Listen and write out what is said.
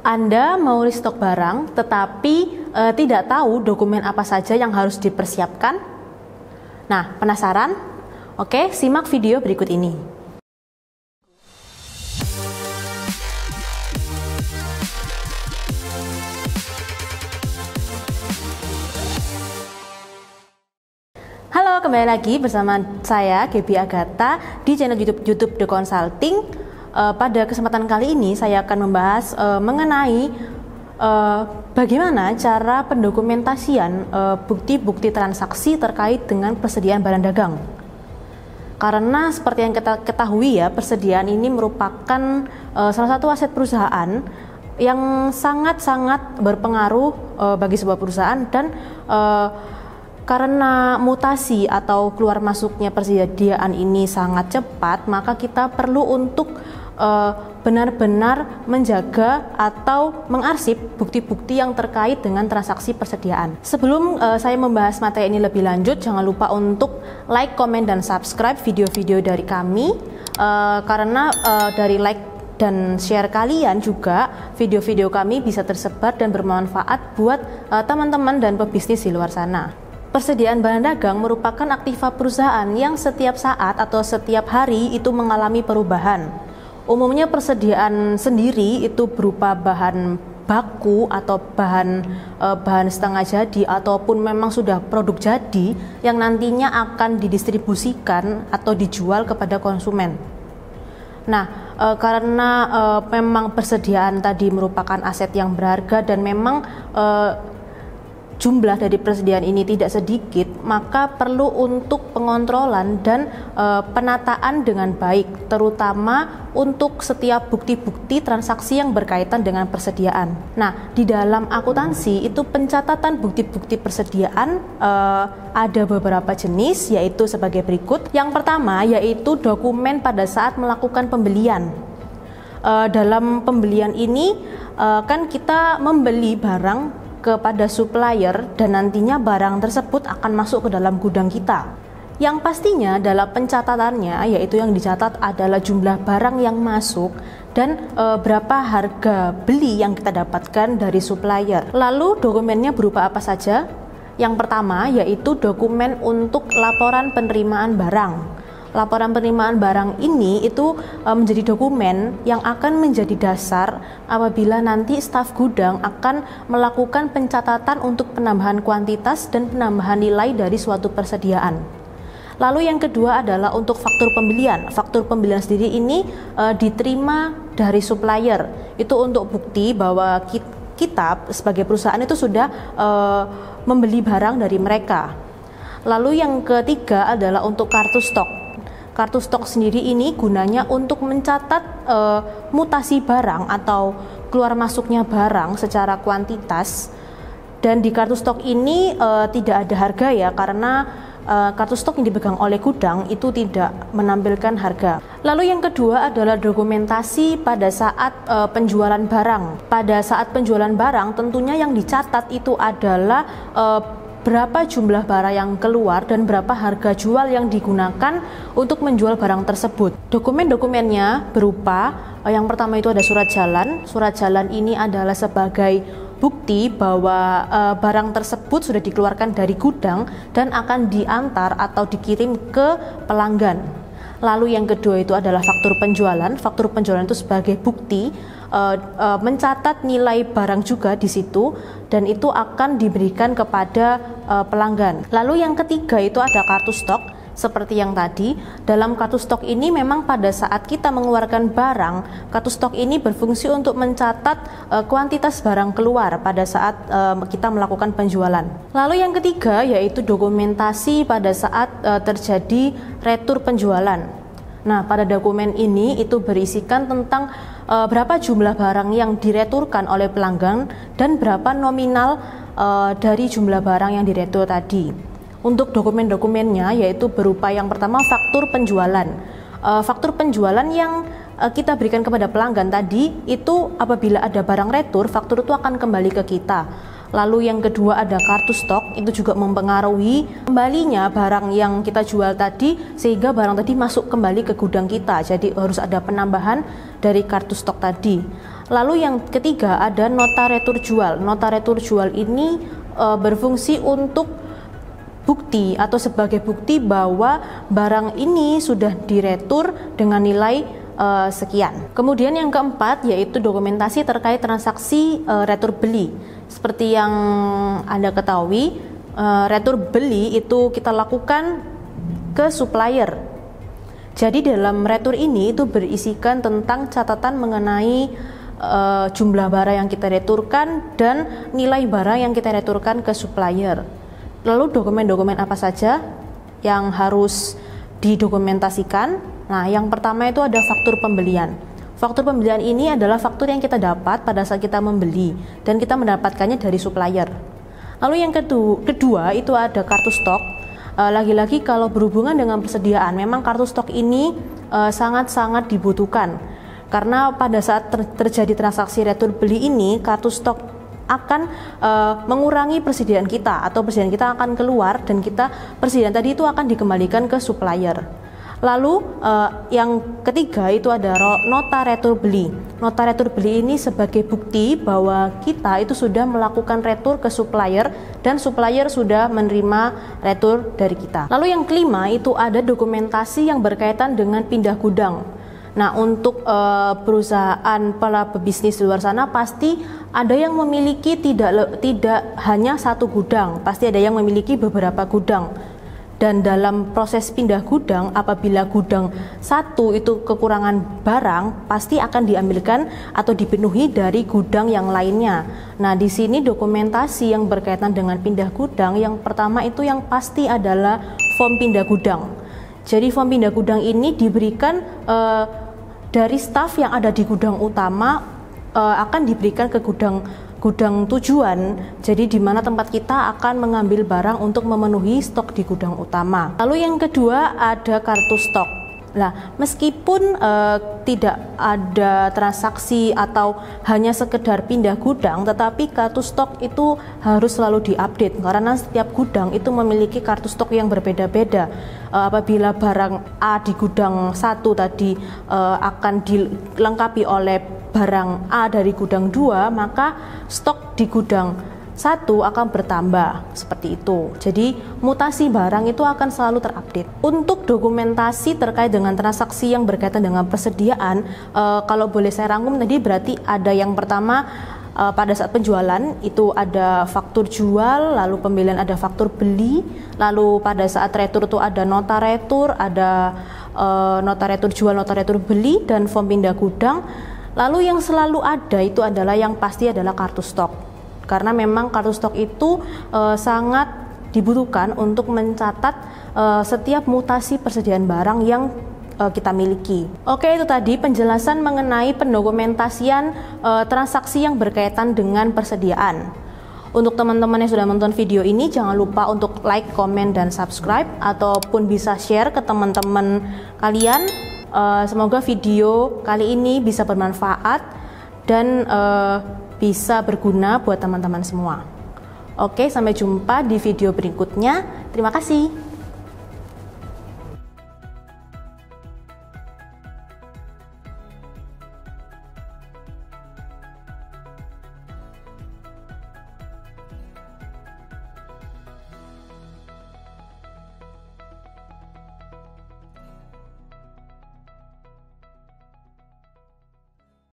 Anda mau restock barang tetapi tidak tahu dokumen apa saja yang harus dipersiapkan? Nah, penasaran? Oke, simak video berikut ini. Halo, kembali lagi bersama saya Gaby Agatha di channel YouTube The Consulting. Pada kesempatan kali ini saya akan membahas mengenai bagaimana cara pendokumentasian bukti-bukti transaksi terkait dengan persediaan barang dagang. Karena seperti yang kita ketahui ya, persediaan ini merupakan salah satu aset perusahaan yang sangat-sangat berpengaruh bagi sebuah perusahaan, dan karena mutasi atau keluar masuknya persediaan ini sangat cepat, maka kita perlu untuk benar-benar menjaga atau mengarsip bukti-bukti yang terkait dengan transaksi persediaan. Sebelum saya membahas materi ini lebih lanjut, jangan lupa untuk like, komen, dan subscribe video-video dari kami, karena dari like dan share kalian juga video-video kami bisa tersebar dan bermanfaat buat teman-teman dan pebisnis di luar sana. Persediaan barang dagang merupakan aktiva perusahaan yang setiap saat atau setiap hari itu mengalami perubahan. Umumnya persediaan sendiri itu berupa bahan baku atau bahan setengah jadi ataupun memang sudah produk jadi yang nantinya akan didistribusikan atau dijual kepada konsumen. Nah, karena memang persediaan tadi merupakan aset yang berharga dan memang jumlah dari persediaan ini tidak sedikit, maka perlu untuk pengontrolan dan penataan dengan baik, terutama untuk setiap bukti-bukti transaksi yang berkaitan dengan persediaan. Nah, di dalam akuntansi itu pencatatan bukti-bukti persediaan ada beberapa jenis, yaitu sebagai berikut. Yang pertama yaitu dokumen pada saat melakukan pembelian. Dalam pembelian ini kan kita membeli barang kepada supplier dan nantinya barang tersebut akan masuk ke dalam gudang kita. Yang pastinya dalam pencatatannya, yaitu yang dicatat adalah jumlah barang yang masuk dan berapa harga beli yang kita dapatkan dari supplier. Lalu dokumennya berupa apa saja? Yang pertama yaitu dokumen untuk laporan penerimaan barang. Laporan penerimaan barang ini itu menjadi dokumen yang akan menjadi dasar apabila nanti staf gudang akan melakukan pencatatan untuk penambahan kuantitas dan penambahan nilai dari suatu persediaan. Lalu yang kedua adalah untuk faktur pembelian. Faktur pembelian sendiri ini diterima dari supplier. Itu untuk bukti bahwa kita sebagai perusahaan itu sudah membeli barang dari mereka. Lalu yang ketiga adalah untuk kartu stok. Kartu stok sendiri ini gunanya untuk mencatat mutasi barang atau keluar masuknya barang secara kuantitas. Dan di kartu stok ini tidak ada harga ya, karena kartu stok yang dipegang oleh gudang itu tidak menampilkan harga. Lalu yang kedua adalah dokumentasi pada saat penjualan barang. Pada saat penjualan barang tentunya yang dicatat itu adalah berapa jumlah barang yang keluar dan berapa harga jual yang digunakan untuk menjual barang tersebut. Dokumen-dokumennya berupa yang pertama itu ada surat jalan. Surat jalan ini adalah sebagai bukti bahwa barang tersebut sudah dikeluarkan dari gudang dan akan diantar atau dikirim ke pelanggan. Lalu yang kedua itu adalah faktur penjualan. Faktur penjualan itu sebagai bukti mencatat nilai barang juga di situ, dan itu akan diberikan kepada pelanggan. Lalu yang ketiga itu ada kartu stok. Seperti yang tadi, dalam kartu stok ini memang pada saat kita mengeluarkan barang, kartu stok ini berfungsi untuk mencatat kuantitas barang keluar pada saat kita melakukan penjualan. Lalu yang ketiga yaitu dokumentasi pada saat terjadi retur penjualan. Nah, pada dokumen ini itu berisikan tentang berapa jumlah barang yang direturkan oleh pelanggan dan berapa nominal dari jumlah barang yang diretur tadi. Untuk dokumen-dokumennya yaitu berupa yang pertama faktur penjualan. Faktur penjualan yang kita berikan kepada pelanggan tadi itu apabila ada barang retur, faktur itu akan kembali ke kita. Lalu yang kedua ada kartu stok, itu juga mempengaruhi kembalinya barang yang kita jual tadi sehingga barang tadi masuk kembali ke gudang kita. Jadi harus ada penambahan dari kartu stok tadi. Lalu yang ketiga ada nota retur jual. Nota retur jual ini berfungsi untuk bukti atau sebagai bukti bahwa barang ini sudah diretur dengan nilai sekian. Kemudian yang keempat yaitu dokumentasi terkait transaksi retur beli. Seperti yang Anda ketahui, retur beli itu kita lakukan ke supplier. Jadi dalam retur ini itu berisikan tentang catatan mengenai jumlah barang yang kita returkan dan nilai barang yang kita returkan ke supplier. Lalu dokumen-dokumen apa saja yang harus didokumentasikan? Nah, yang pertama itu ada faktur pembelian. Faktur pembelian ini adalah faktur yang kita dapat pada saat kita membeli dan kita mendapatkannya dari supplier. Lalu yang kedua itu ada kartu stok. Lagi-lagi kalau berhubungan dengan persediaan, memang kartu stok ini sangat-sangat dibutuhkan. Karena pada saat terjadi transaksi retur beli ini, kartu stok akan mengurangi persediaan kita atau persediaan kita akan keluar dan persediaan tadi itu akan dikembalikan ke supplier. Lalu yang ketiga itu ada nota retur beli. Nota retur beli ini sebagai bukti bahwa kita itu sudah melakukan retur ke supplier dan supplier sudah menerima retur dari kita. Lalu yang kelima itu ada dokumentasi yang berkaitan dengan pindah gudang. Nah, untuk perusahaan para pebisnis di luar sana pasti ada yang memiliki tidak hanya satu gudang, pasti ada yang memiliki beberapa gudang. Dan dalam proses pindah gudang, apabila gudang satu itu kekurangan barang, pasti akan diambilkan atau dipenuhi dari gudang yang lainnya. Nah, di sini dokumentasi yang berkaitan dengan pindah gudang, yang pertama itu yang pasti adalah form pindah gudang. Jadi form pindah gudang ini diberikan dari staf yang ada di gudang utama, akan diberikan ke gudang tujuan, jadi di mana tempat kita akan mengambil barang untuk memenuhi stok di gudang utama. Lalu yang kedua ada kartu stok. Nah, meskipun tidak ada transaksi atau hanya sekedar pindah gudang, tetapi kartu stok itu harus selalu diupdate karena setiap gudang itu memiliki kartu stok yang berbeda-beda. Apabila barang A di gudang 1 tadi akan dilengkapi oleh barang A dari gudang 2, maka stok di gudang 1 akan bertambah seperti itu. Jadi mutasi barang itu akan selalu terupdate. Untuk dokumentasi terkait dengan transaksi yang berkaitan dengan persediaan, kalau boleh saya rangkum tadi berarti ada yang pertama pada saat penjualan itu ada faktur jual, lalu pembelian ada faktur beli, lalu pada saat retur itu ada nota retur, ada nota retur jual, nota retur beli, dan form pindah gudang. Lalu yang selalu ada itu adalah yang pasti adalah kartu stok. Karena memang kartu stok itu sangat dibutuhkan untuk mencatat setiap mutasi persediaan barang yang kita miliki. Oke, itu tadi penjelasan mengenai pendokumentasian transaksi yang berkaitan dengan persediaan. Untuk teman-teman yang sudah menonton video ini, jangan lupa untuk like, komen, dan subscribe, ataupun bisa share ke teman-teman kalian. Semoga video kali ini bisa bermanfaat dan bisa berguna buat teman-teman semua. Oke, sampai jumpa di video berikutnya. Terima kasih.